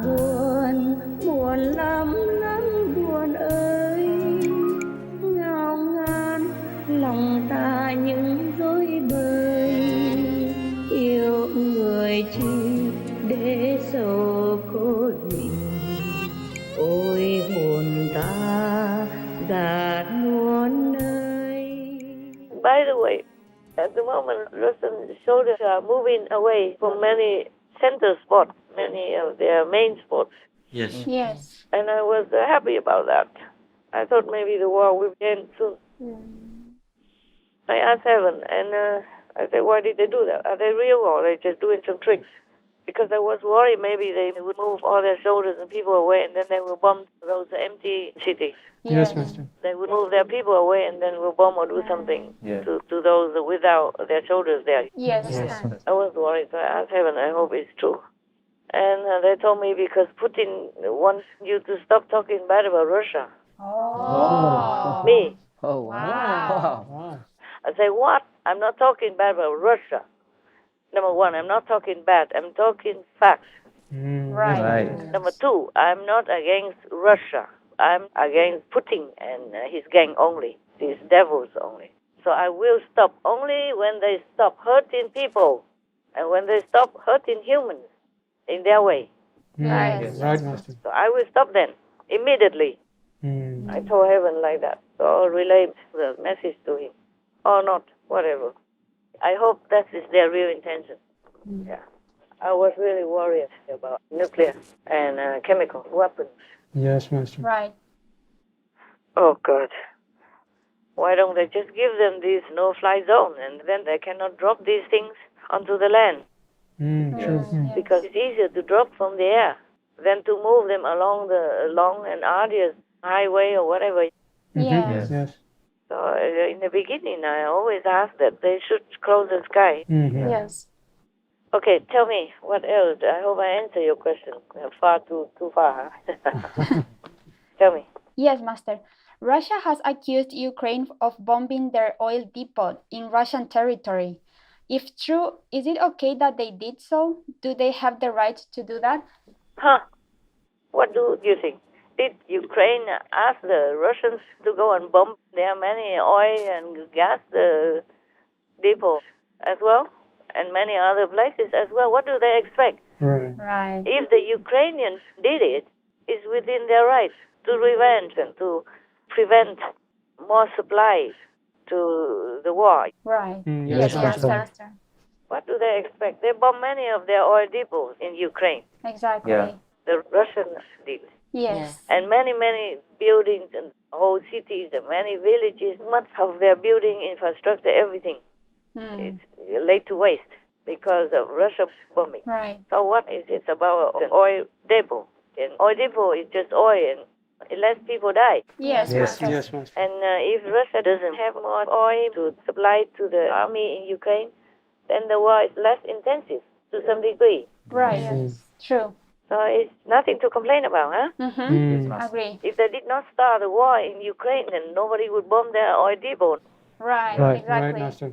buồn, buồn lắm lắm buồn ơi. Ngao ngán lòng ta những rối bời, yêu người chi để sầu khổ gì. Ôi hồn ta gạt muôn nơi. By the way, at the moment, Russian soldiers are moving away from many center spots, many of their main spots. Yes. Yes. And I was happy about that. I thought maybe the war will end soon. I asked Heaven, and I said, why did they do that? Are they real or are they just doing some tricks? Because I was worried maybe they would move all their soldiers and people away and then they will bomb those empty cities. Yes, Master. They would move their people away and then will bomb or do something to those without their soldiers there. Yes. I was worried, so I asked Heaven, I hope it's true. And they told me because Putin wants you to stop talking bad about Russia. Oh. Me. Oh, wow. Wow. I say, what? I'm not talking bad about Russia. Number one, I'm not talking bad. I'm talking facts. Right. Number two, I'm not against Russia. I'm against Putin and his gang only, these devils only. So I will stop only when they stop hurting people and when they stop hurting humans in their way. Right. Right, Master. So I will stop then, immediately. I told Heaven like that. So I'll relay the message to him. Or not, whatever. I hope that is their real intention. Yeah. I was really worried about nuclear and chemical weapons. Yes, Master. Right. Oh, God. Why don't they just give them this no-fly zone and then they cannot drop these things onto the land? True. Because it's easier to drop from the air than to move them along the long and arduous highway or whatever. Yes. Yes. So in the beginning, I always asked that they should close the sky. Yes. Okay, tell me, what else? I hope I answer your question. Far too far, huh? Tell me. Yes, Master. Russia has accused Ukraine of bombing their oil depot in Russian territory. If true, is it okay that they did so? Do they have the right to do that? Huh? What do you think? Did Ukraine ask the Russians to go and bomb their many oil and gas depots as well? And many other places as well. What do they expect? Right. If the Ukrainians did it, it's within their rights to revenge and to prevent more supplies to the war. Right. Yes, Master. What do they expect? They bomb many of their oil depots in Ukraine. Exactly. Yeah. The Russians did. Yes. And many buildings and whole cities and many villages, much of their building infrastructure, everything is laid to waste because of Russia bombing. Right. So what is it about an oil depot? An oil depot is just oil and less people die. Yes. Yes. Master. Yes, Master. And if Russia doesn't have more oil to supply to the army in Ukraine, then the war is less intensive to some degree. Right. Yes. True. So it's nothing to complain about, huh? Agree. If they did not start the war in Ukraine, then nobody would bomb their oil depot. Right. Right, Exactly. Master.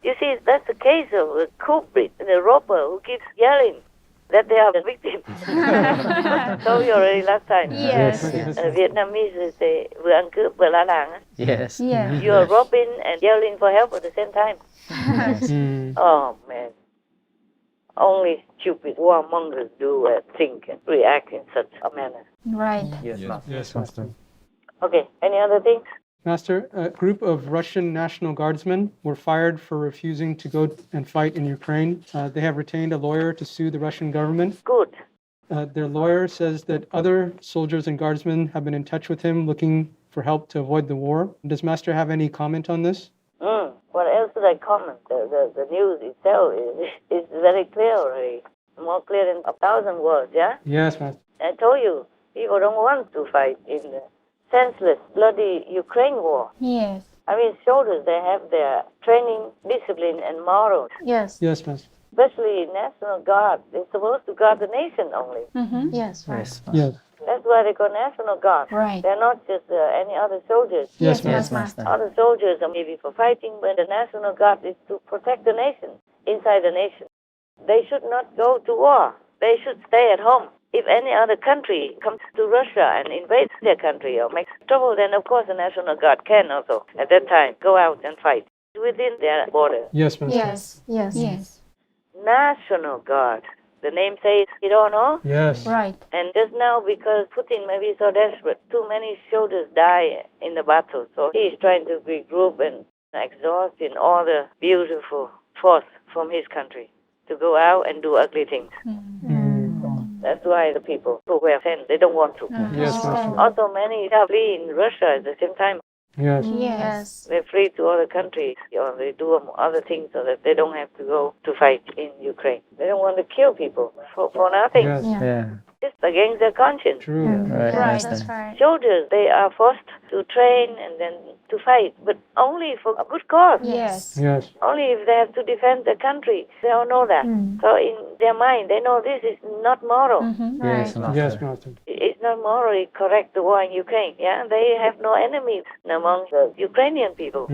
You see, that's the case of the culprit, the robber who keeps yelling that they are the victims. Told you already last time. Yes. Vietnamese say vừa ăn cướp vừa la làng. Yes. Yeah. You are robbing and yelling for help at the same time. Oh man. Only stupid warmongers do think and react in such a manner. Right. Yes, Master. Yes, Master. Okay, any other things? Master, a group of Russian National Guardsmen were fired for refusing to go and fight in Ukraine. They have retained a lawyer to sue the Russian government. Good. Their lawyer says that other soldiers and guardsmen have been in touch with him looking for help to avoid the war. Does Master have any comment on this? What else should I comment? The news itself is very clear already. More clear than 1,000 words, yeah? Yes, Master. I told you, people don't want to fight in the senseless, bloody Ukraine war. Yes. I mean, soldiers, they have their training, discipline, and morals. Yes. Yes, Master. Especially National Guard. They're supposed to guard the nation only. Yes. Right. Yes. Yes. That's why they call National Guard. Right. They're not just any other soldiers. Yes, Yes, Master. Master. Other soldiers are maybe for fighting, but the National Guard is to protect the nation, inside the nation. They should not go to war. they should stay at home. If any other country comes to Russia and invades their country or makes trouble, then of course the National Guard can also, at that time, go out and fight within their border. Yes, Master. Yes. Yes. Yes. National Guard. The name says it all, no? Yes. Right. And just now, because Putin may be so desperate, too many soldiers die in the battle, so he is trying to regroup and exhausting all the beautiful force from his country to go out and do ugly things. That's why the people who were sent, they don't want to. Yes, Master. Also, many are fleeing Russia at the same time. Yes. Yes. They flee to other countries or they do other things so that they don't have to go to fight in Ukraine. They don't want to kill people for nothing. Yes. Yeah. Just against their conscience. True. Right. Right. That's right. Soldiers, they are forced to train and then to fight, but only for a good cause. Yes. Yes. Only if they have to defend the country. They all know that. So in their mind, they know this is not moral. Right. Yes, Master. It's not morally correct, the war in Ukraine. Yeah, they have no enemies among the Ukrainian people.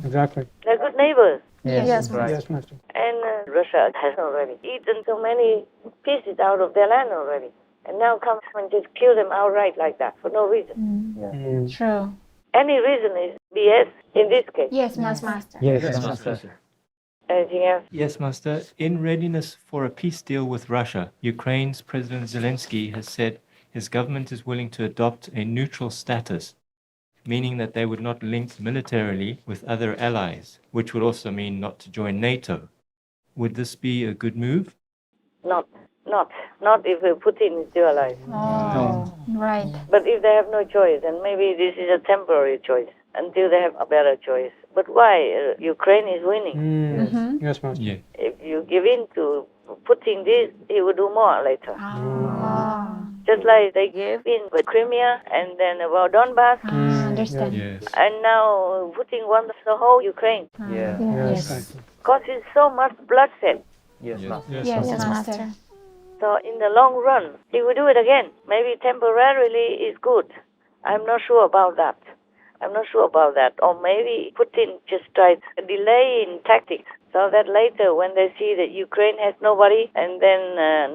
Exactly. They're good neighbors. Yes. Yes, Master. And Russia has already eaten so many pieces out of their land already. And now comes and just kill them outright like that for no reason. True. Any reason is BS in this case. Yes, Master. Yes, Master. Anything else? Yes, Master. In readiness for a peace deal with Russia, Ukraine's President Zelensky has said his government is willing to adopt a neutral status, meaning that they would not link militarily with other allies, which would also mean not to join NATO. Would this be a good move? Not if Putin is still alive. Oh, right. But if they have no choice, then maybe this is a temporary choice until they have a better choice. But why? Ukraine is winning. Yes, Master. Yeah. If you give in to Putin this, he will do more later. Just like they gave in with Crimea and then about Donbass. Understand. Yes. And now Putin wants the whole Ukraine. Yes. Causes so much bloodshed. Yes, Yes, Master. So in the long run, he will do it again. Maybe temporarily is good. I'm not sure about that. Or maybe Putin just tries a delay in tactics so that later when they see that Ukraine has nobody and then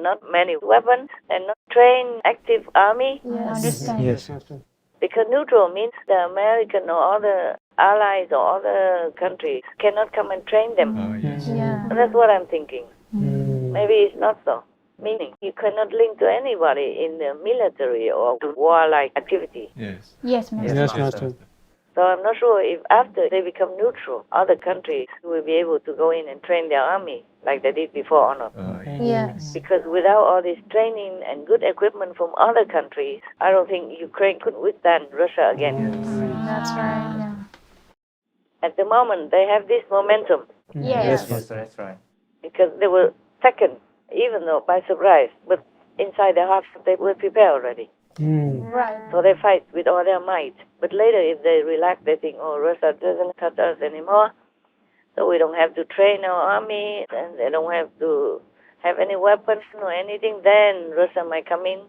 not many weapons and not trained active army, Understand. Yes. Master. because neutral means the American or other allies or other countries cannot come and train them. Oh, yes. Yeah. So that's what I'm thinking. Maybe it's not so. Meaning you cannot link to anybody in the military or to warlike activity. Yes. Yes, Master. Yes, Master. So I'm not sure if after they become neutral, other countries will be able to go in and train their army like they did before or not. Oh, yes. Yes. Because without all this training and good equipment from other countries, I don't think Ukraine could withstand Russia again. That's right. Yeah. At the moment, they have this momentum Yes. Master, that's right. because they were second, even though by surprise, but inside their hearts they were prepared already. Right. So they fight with all their might. But later, if they relax, they think, oh, Russia doesn't touch us anymore, so we don't have to train our army, and they don't have to have any weapons or anything. Then Russia might come in,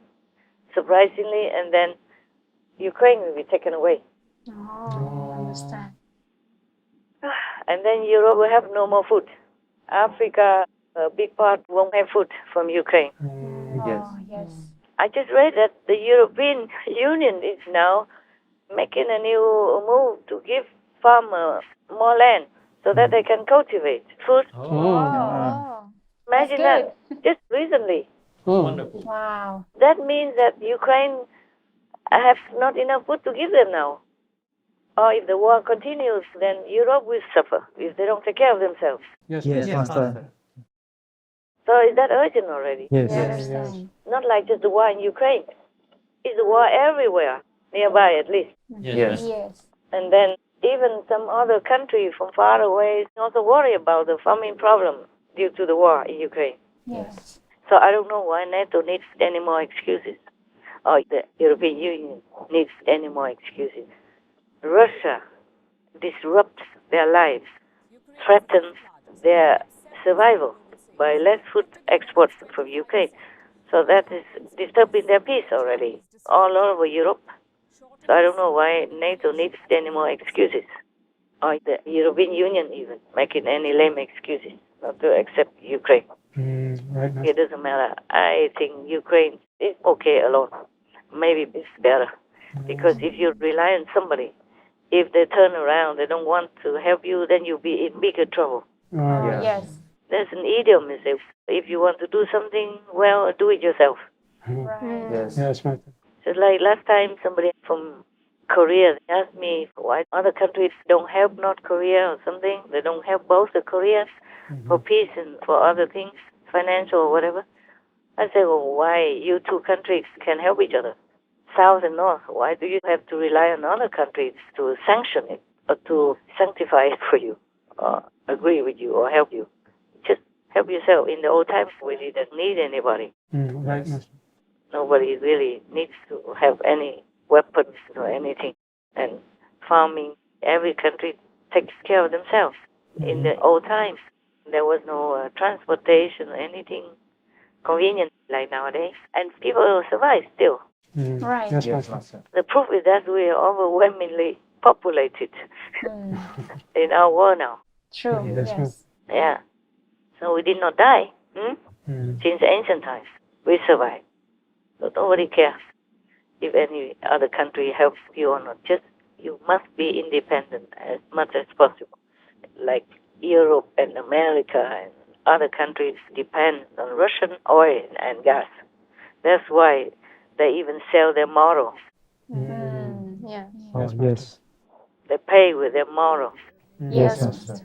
surprisingly, and then Ukraine will be taken away. Oh, understand. And then Europe will have no more food. Africa, a big part, won't have food from Ukraine. Yes. Oh, yes. I just read that the European Union is now making a new move to give farmers more land so that they can cultivate food. Oh, Imagine that's that, just recently. Wonderful. wow. That means that Ukraine have not enough food to give them now. Or if the war continues, then Europe will suffer if they don't take care of themselves. Yes, Yes, Master. Master. So is that urgent already? Yes. Yes. Not like just the war in Ukraine. It's a war everywhere, nearby at least. Yes. Yes. And then even some other country from far away also worry about the farming problem due to the war in Ukraine. Yes. So I don't know why NATO needs any more excuses, or the European Union needs any more excuses. Russia disrupts their lives, threatens their survival by less food exports from Ukraine. So that is disturbing their peace already all over Europe. So I don't know why NATO needs any more excuses, or the European Union even making any lame excuses not to accept Ukraine. Right, Master. It doesn't matter. I think Ukraine is okay alone. Maybe it's better. Because if you rely on somebody, if they turn around, they don't want to help you, then you'll be in bigger trouble. Yeah. Yes. There's an idiom that says, if you want to do something, well, do it yourself. Right. Yes. Yes, Master. Just like last time, somebody from Korea asked me why other countries don't help North Korea or something. They don't help both the Koreans for peace and for other things, financial or whatever. I say, well, why you two countries can help each other? South and North, why do you have to rely on other countries to sanction it or to sanctify it for you or agree with you or help you? Just help yourself. In the old times, we didn't need anybody. Right, Master. Nobody really needs to have any weapons or anything. And farming, every country takes care of themselves. In the old times, there was no transportation or anything convenient like nowadays. And people survive still. Right. Yes, Yes, Master. Master. The proof is that we are overwhelmingly populated in our world now. True. Yes, Yes. Yeah. So we did not die. Since ancient times, we survived. So nobody cares if any other country helps you or not. Just you must be independent as much as possible. Like Europe and America and other countries depend on Russian oil and gas. That's why they even sell their morals. Yes. Oh, yes. They pay with their morals. Yes. Master.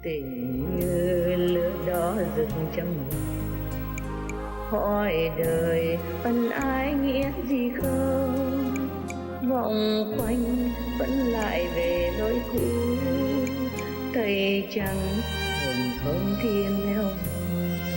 Tình như lửa đỏ rực trong hỏi đời ân ái nghĩa gì không, vòng quanh vẫn lại về lối cũ, tay trắng hồn không thiên theo màu.